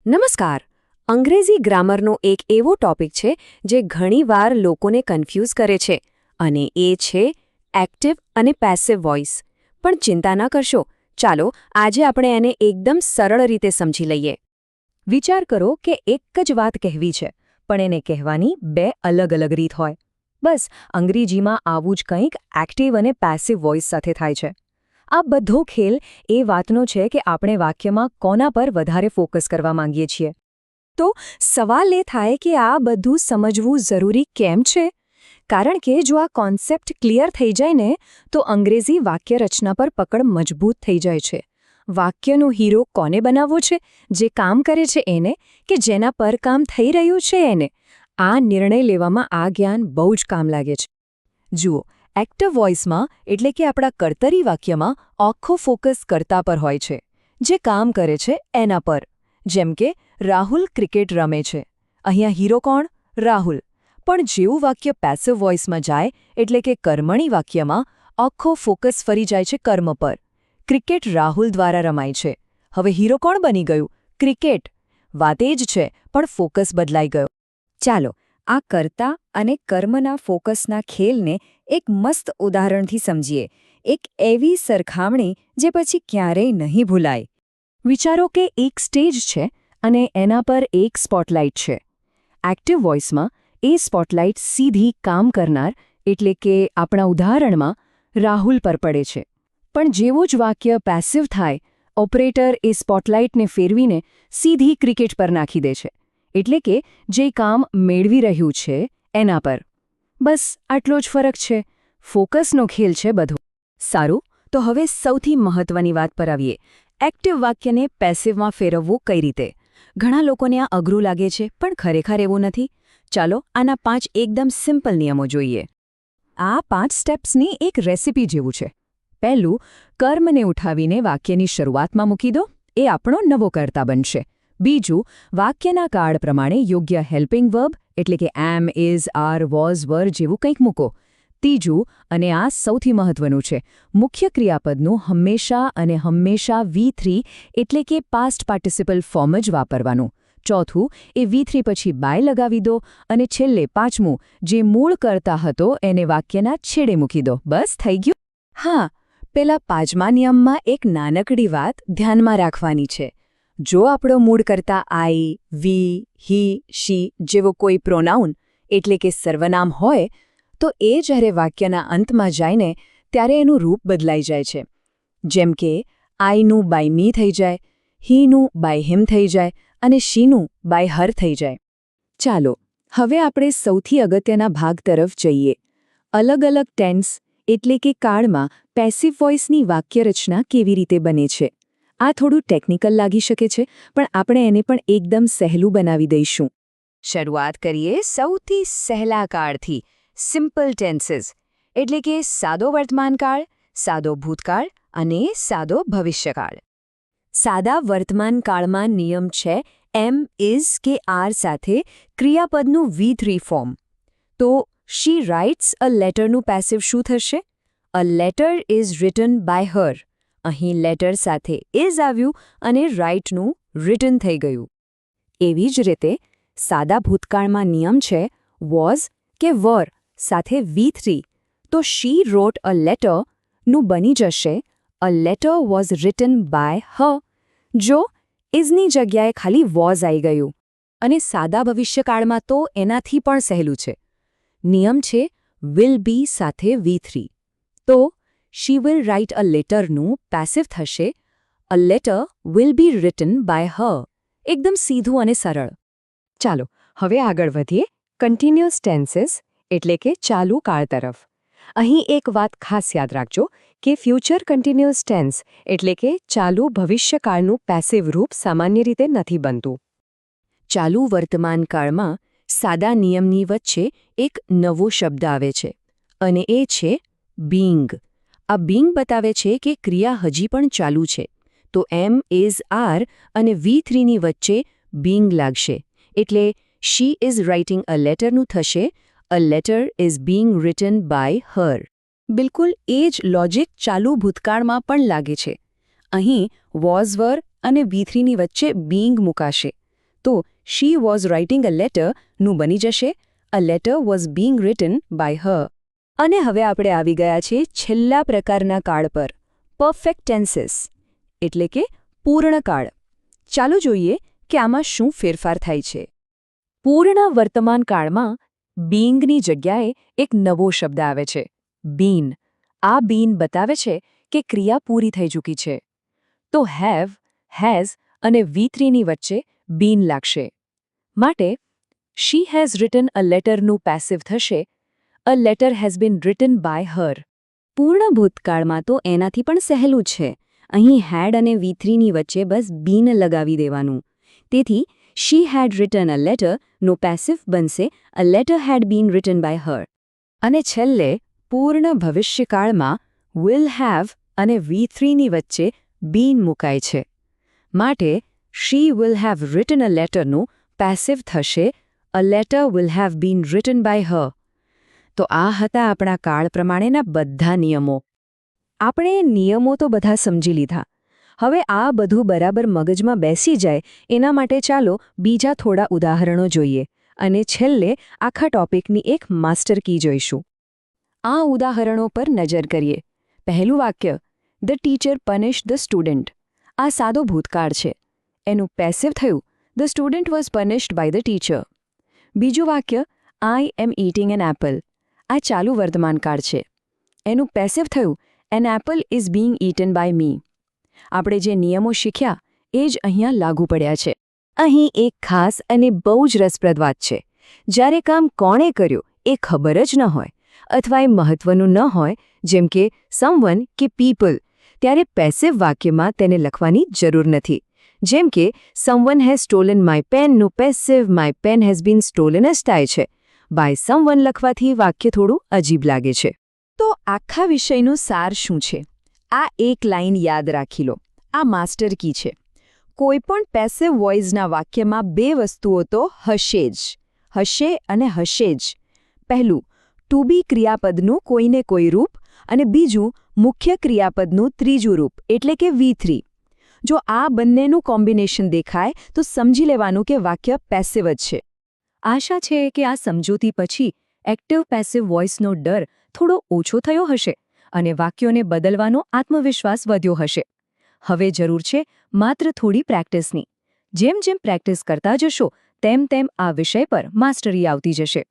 નમસ્કાર. અંગ્રેજી ગ્રામરનો એક એવો ટોપિક છે જે ઘણીવાર લોકોને કન્ફ્યુઝ કરે છે અને એ છે એક્ટિવ અને પેસિવ વોઇસ. પણ ચિંતા ન કરશો, ચાલો આજે આપણે એને એકદમ સરળ રીતે સમજી લઈએ. વિચાર કરો કે એક જ વાત કહેવી છે, પણ એને કહેવાની બે અલગ અલગ રીત હોય. બસ અંગ્રેજીમાં આવું જ કંઈક એક્ટિવ અને પેસિવ વોઇસ સાથે થાય છે. આ બધો ખેલ એ વાતનો છે કે આપણે વાક્યમાં કોના પર વધારે ફોકસ કરવા માંગીએ છીએ. તો સવાલ એ થાય કે આ બધું સમજવું જરૂરી કેમ છે? કારણ કે જો આ કોન્સેપ્ટ ક્લિયર થઈ જાય ને, તો અંગ્રેજી વાક્યરચના પર પકડ મજબૂત થઈ જાય છે. વાક્યનો હીરો કોને બનાવવો છે? જે કામ કરે છે એને, કે જેના પર કામ થઈ રહ્યું છે એને? આ નિર્ણય લેવામાં આ જ્ઞાન બહુ જ કામ લાગે છે. જુઓ, એક્ટિવ વોઇસમાં એટલે કે આપણા કર્તરી વાક્યમાં આખો ફોકસ કર્તા પર હોય છે, જે કામ કરે છે એના પર. જેમ કે રાહુલ ક્રિકેટ રમે છે. અહીંયા હીરો કોણ? રાહુલ. પણ જેવું વાક્ય પેસિવ વોઇસમાં જાય એટલે કે કર્મણી વાક્યમાં, આખો ફોકસ ફરી જાય છે કર્મ પર. ક્રિકેટ રાહુલ દ્વારા રમાય છે. હવે હીરો કોણ બની ગયું? ક્રિકેટ. વાત એ જ છે, પણ ફોકસ બદલાઈ ગયો. ચાલો આ કર્તા અને કર્મના ફોકસના ખેલને એક મસ્ત ઉદાહરણથી સમજીએ. એક એવી સરખામણી જે પછી ક્યારેય નહીં ભૂલાય. વિચારો કે એક સ્ટેજ છે અને એના પર એક સ્પોટલાઇટ છે. એક્ટિવ વોઇસમાં એ સ્પોટલાઇટ સીધી કામ કરનાર એટલે કે આપણા ઉદાહરણમાં રાહુલ પર પડે છે. પણ જેવું જ વાક્ય પેસિવ થાય, ઓપરેટર એ સ્પોટલાઇટને ફેરવીને સીધી ક્રિકેટ પર નાખી દે છે. એટલે કે જે કામ મેળવી રહ્યું છે એના પર. બસ આટલો જ ફરક છે. ફોકસનો ખેલ છે બધો. સારું, તો હવે સૌથી મહત્વની વાત પર આવીએ. એક્ટિવ વાક્યને પેસિવમાં ફેરવવું કઈ રીતે? ઘણા લોકોને આ અઘરું લાગે છે, પણ ખરેખર એવું નથી. ચાલો આના 5 એકદમ સિમ્પલ નિયમો જોઈએ. આ 5 સ્ટેપ્સની એક રેસિપી જેવું છે. પહેલું, કર્મને ઉઠાવીને વાક્યની શરૂઆતમાં મૂકી દો. એ આપણો નવો કર્તા બનશે. બીજું, વાક્યના કાળ પ્રમાણે યોગ્ય હેલ્પિંગ વર્બ એટલે કે એમ, ઇઝ, આર, વોઝ, વર જેવું કંઈક મૂકો. ત્રીજું, અને આ સૌથી મહત્વનું છે, મુખ્ય ક્રિયાપદનું હંમેશા V3 એટલે કે પાસ્ટ પાર્ટિસિપલ ફોર્મ જ વાપરવાનું. ચોથું, એ V3 પછી બાય લગાવી દો. અને છેલ્લે પાંચમું, જે મૂળ કર્તા હતો એને વાક્યના છેડે મૂકી દો. બસ થઈ ગયું. હા, પેલા પાંચમા નિયમમાં એક નાનકડી વાત ધ્યાનમાં રાખવાની છે. જો આપણો મૂળ કર્તા આઈ, વી, હી, શી જેવો કોઈ પ્રોનાઉન એટલે કે સર્વનામ હોય, તો એ જ્યારે વાક્યના અંતમાં જાય ને, ત્યારે એનું રૂપ બદલાઈ જાય છે. જેમ કે આઈનું બાય મી થઈ જાય, હીનું બાય હિમ થઈ જાય અને શીનું બાય હર થઈ જાય. ચાલો હવે આપણે સૌથી અગત્યના ભાગ તરફ જઈએ. અલગ અલગ ટેન્સ એટલે કે કાળમાં પેસિવ વોઇસની વાક્યરચના કેવી રીતે બને છે. આ થોડું ટેકનિકલ લાગી શકે છે, પણ આપણે એને પણ એકદમ સહેલું બનાવી દઈશું. શરૂઆત કરીએ સૌથી સહેલા કાળથી, સિમ્પલ ટેન્સીસ એટલે કે સાદો વર્તમાનકાળ, સાદો ભૂતકાળ અને સાદો ભવિષ્યકાળ. સાદા વર્તમાનકાળમાં નિયમ છે એમ, ઇઝ કે આર સાથે ક્રિયાપદનું V3 ફોર્મ. તો શી રાઇટ્સ અ લેટરનું પેસિવ શું થશે? A letter is written by her. અહીં લેટર સાથે ઇઝ આવ્યું અને રાઇટનું રિટન થઈ ગયું. એવી જ રીતે સાદા ભૂતકાળમાં નિયમ છે વોઝ કે વર સાથે V3. તો શી રોટ અ લેટર નું બની જશે a letter was written by her. જો ઇઝની જગ્યાએ ખાલી વોઝ આવી ગયું. અને સાદા ભવિષ્યકાળમાં તો એનાથી પણ સહેલું છે. નિયમ છે વિલ બી સાથે V3. તો શી વિલ રાઇટ અ લેટરનું પેસિવ થશે a letter will be written by her. એકદમ સીધું અને સરળ. ચાલો હવે આગળ વધીએ કન્ટિન્યુઅસ ટેન્સીસ એટલે કે ચાલુ કાળ તરફ. અહીં એક વાત ખાસ યાદ રાખજો કે ફ્યુચર કન્ટિન્યુઅસ ટેન્સ એટલે કે ચાલુ ભવિષ્યકાળનું પેસિવ રૂપ સામાન્ય રીતે નથી બનતું. ચાલુ વર્તમાનકાળમાં સાદા નિયમની વચ્ચે એક નવો શબ્દ આવે છે અને એ છે બીંગ. આ બીંગ બતાવે છે કે ક્રિયા હજી પણ ચાલુ છે. તો એમ, ઇઝ, આર અને V3ની વચ્ચે બીંગ લાગશે. એટલે શી ઇઝ રાઇટિંગ અ લેટરનું થશે a letter is being written by her. બિલકુલ એ જ લોજિક ચાલુ ભૂતકાળમાં પણ લાગે છે. અહીં વોઝ વર અને V3ની વચ્ચે બીંગ મુકાશે. તો she was writing a letter નું બની જશે a letter was being written by her. અને હવે આપણે આવી ગયા છીએ છેલ્લા પ્રકારના કાળ પર, પરફેક્ટ ટેન્સીસ એટલે કે પૂર્ણકાળ. ચાલો જોઈએ કે આમાં શું ફેરફાર થાય છે. પૂર્ણ વર્તમાન કાળમાં બીંગની જગ્યાએ એક નવો શબ્દ આવે છે, બીન. આ બીન બતાવે છે કે ક્રિયા પૂરી થઈ ચૂકી છે. તો હેવ, હેઝ અને V3ની વચ્ચે બીન લાગશે. માટે શી હેઝ રિટન અ લેટરનું પેસિવ થશે a letter has been written by her. પૂર્ણ ભૂતકાળમાં તો એનાથી પણ સહેલું છે. અહીં હેડ અને V3ની વચ્ચે બસ બીન લગાવી દેવાનું. તેથી she had written a letter નો પેસિવ બનશે a letter had been written by her. અને છેલ્લે પૂર્ણ ભવિષ્યકાળમાં વિલ હેવ અને V3ની વચ્ચે બીન મુકાય છે. માટે she will have written a લેટરનું પેસિવ થશે a letter will have been written by her. તો આ હતા આપણા કાળ પ્રમાણેના બધા નિયમો. આપણે નિયમો તો બધા સમજી લીધા. હવે આ બધું બરાબર મગજમાં બેસી જાય એના માટે ચાલો બીજા થોડા ઉદાહરણો જોઈએ અને છેલ્લે આખા ટોપિકની એક માસ્ટર કી જોઈશું. આ ઉદાહરણો પર નજર કરીએ. પહેલું વાક્ય, the teacher punish the student. આ સાદો ભૂતકાળ છે. એનું પેસિવ થયું the student was punished by the teacher. બીજું વાક્ય, I am eating an apple. આ ચાલુ વર્તમાનકાળ છે. એનું પેસિવ થયું an apple is being eaten by me. આપણે જે નિયમો શીખ્યા એ જ અહીંયા લાગુ પડ્યા છે. અહીં એક ખાસ અને બહુ જ રસપ્રદ વાત છે. જ્યારે કામ કોણે કર્યું એ ખબર જ ન હોય અથવા એ મહત્વનું ન હોય, જેમ કે સમવન કે પીપલ, ત્યારે પેસિવ વાક્યમાં તેને લખવાની જરૂર નથી. જેમ કે સમવન હેઝ સ્ટોલન માય પેનનું passive my pen has been stolen જ થાય છે. બાય સમવન લખવાથી વાક્ય થોડું અજીબ લાગે છે. તો આખા વિષયનું સાર શું છે? આ એક લાઇન યાદ રાખી લો. આ માસ્ટર કી છે. કોઈપણ પેસિવ વોઇસના વાક્યમાં બે વસ્તુઓ તો હશે જ. હશે અને હશે જ. પહેલું, ટુ બી ક્રિયાપદનું કોઈને કોઈ રૂપ અને બીજું મુખ્ય ક્રિયાપદનું ત્રીજું રૂપ એટલે કે V3. જો આ બંનેનું કોમ્બિનેશન દેખાય તો સમજી લેવાનું કે વાક્ય પેસિવ જ છે. આશા છે કે આ સમજૂતી પછી એક્ટિવ પેસિવ વોઇસનો ડર થોડો ઓછો થયો હશે અને વાક્યોને બદલવાનો આત્મવિશ્વાસ વધ્યો હશે. હવે જરૂર છે માત્ર થોડી પ્રેક્ટિસની. જેમ જેમ પ્રેક્ટિસ કરતા જશો તેમ તેમ આ વિષય પર માસ્ટરી આવતી જશે.